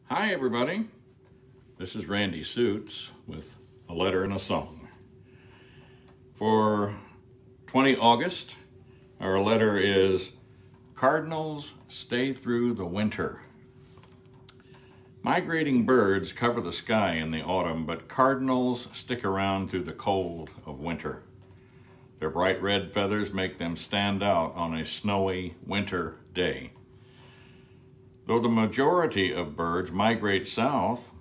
Hi everybody, this is Randy Suits with a letter and a song. For 20 August, our letter is Cardinals Stay Through the Winter. Migrating birds cover the sky in the autumn, but cardinals stick around through the cold of winter. Their bright red feathers make them stand out on a snowy winter day. Though the majority of birds migrate south,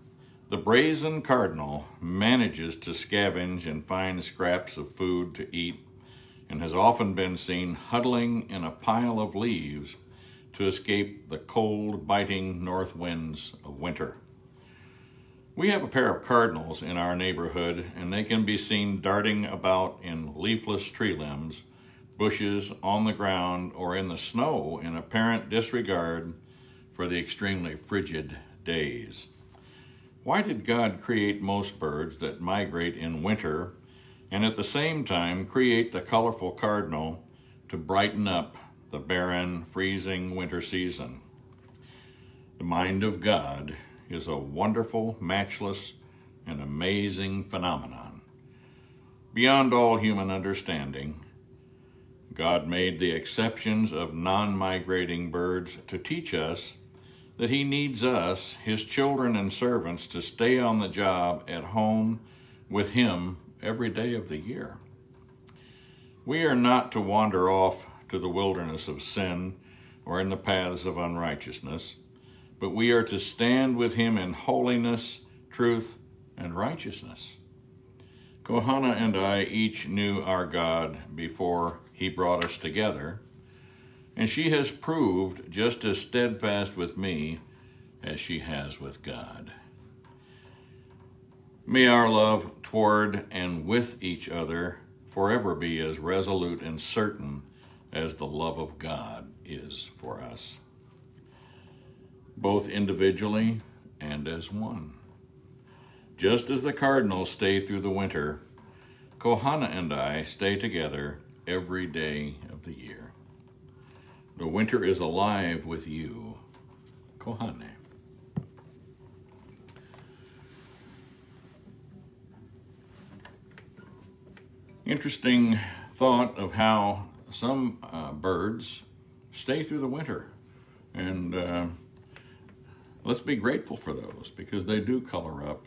the brazen cardinal manages to scavenge and find scraps of food to eat and has often been seen huddling in a pile of leaves to escape the cold, biting north winds of winter. We have a pair of cardinals in our neighborhood, and they can be seen darting about in leafless tree limbs, bushes, on the ground, or in the snow in apparent disregard for the extremely frigid days. Why did God create most birds that migrate in winter and at the same time create the colorful cardinal to brighten up the barren, freezing winter season? The mind of God is a wonderful, matchless, and amazing phenomenon. Beyond all human understanding, God made the exceptions of non-migrating birds to teach us that He needs us, His children and servants, to stay on the job at home with Him every day of the year. We are not to wander off to the wilderness of sin or in the paths of unrighteousness, but we are to stand with Him in holiness, truth, and righteousness. Kohana and I each knew our God before He brought us together, and she has proved just as steadfast with me as she has with God. May our love toward and with each other forever be as resolute and certain as the love of God is for us, both individually and as one. Just as the cardinals stay through the winter, Kohana and I stay together every day of the year. The winter is alive with you, Kohane. Interesting thought of how some birds stay through the winter. And let's be grateful for those, because they do color up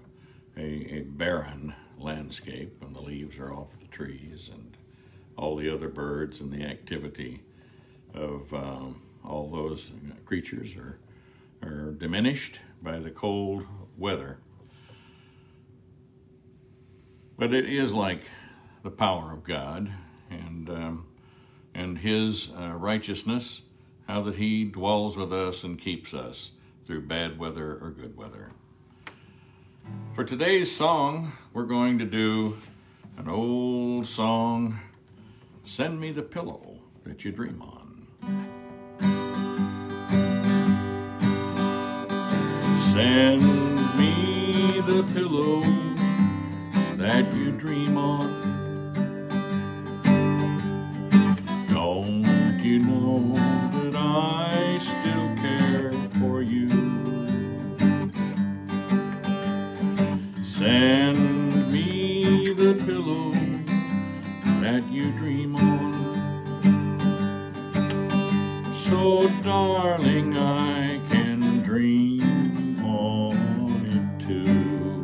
a barren landscape when the leaves are off the trees and all the other birds and the activity of all those creatures are diminished by the cold weather. But it is like the power of God and His righteousness, how that He dwells with us and keeps us through bad weather or good weather. For today's song, we're going to do an old song, Send Me the Pillow That You Dream On. Send me the pillow that you dream on. Don't you know that I still care for you? Send me the pillow that you dream on. So darling, I can dream on it too.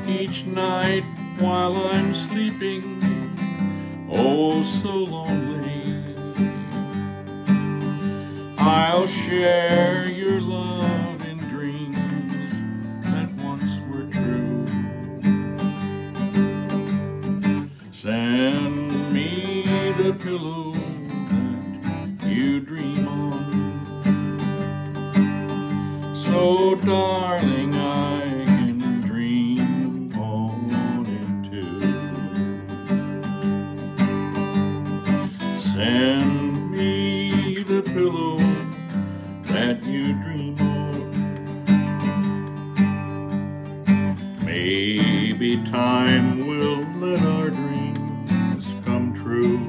Each night while I'm sleeping, oh so lonely, I'll share your love in dreams that once were true. Send me the pillow that you dream on. So darling, I can dream on it too. Send me the pillow that you dream on. Maybe time will let our dreams come true.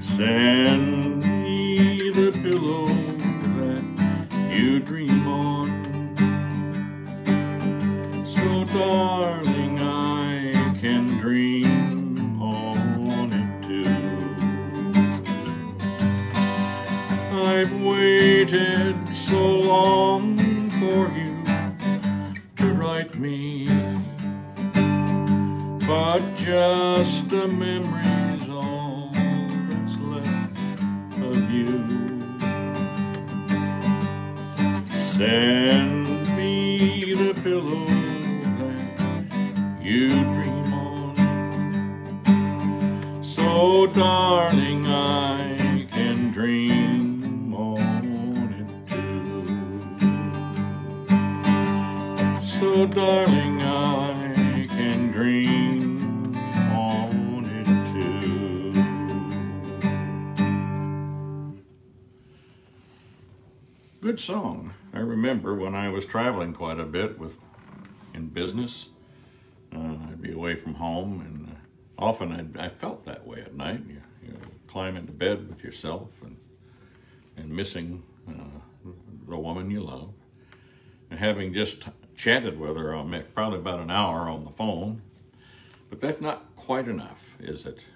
Send me I've waited so long for you to write me, but just the memory's all that's left of you. Send me the pillow that you dream on, so darling I can dream on it too. So darling I can dream on it too. Good song. I remember when I was traveling quite a bit in business. I'd be away from home, and often I felt that way at night. You climb into bed with yourself and missing the woman you love. And having just chatted with her, probably about an hour on the phone. But that's not quite enough, is it?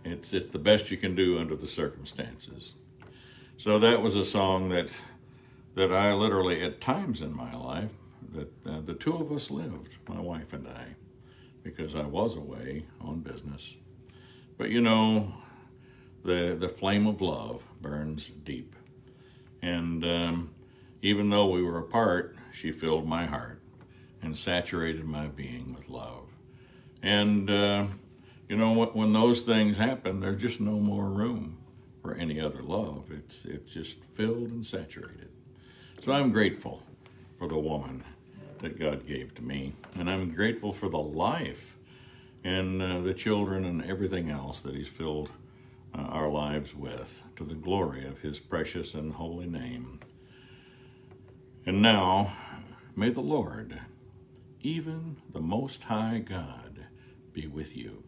It's the best you can do under the circumstances. So that was a song that I literally, at times in my life, that the two of us lived, my wife and I, because I was away on business. But you know, the flame of love burns deep. And even though we were apart, she filled my heart and saturated my being with love. And you know, when those things happen, there's just no more room for any other love. It's just filled and saturated. So I'm grateful for the woman that God gave to me, and I'm grateful for the life and the children and everything else that He's filled our lives with, to the glory of His precious and holy name. And now, may the Lord, even the Most High God, be with you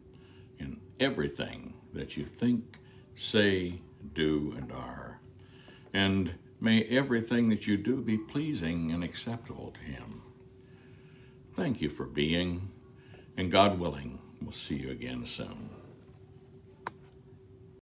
in everything that you think, say, do, and are. And may everything that you do be pleasing and acceptable to Him. Thank you for being, and God willing, we'll see you again soon.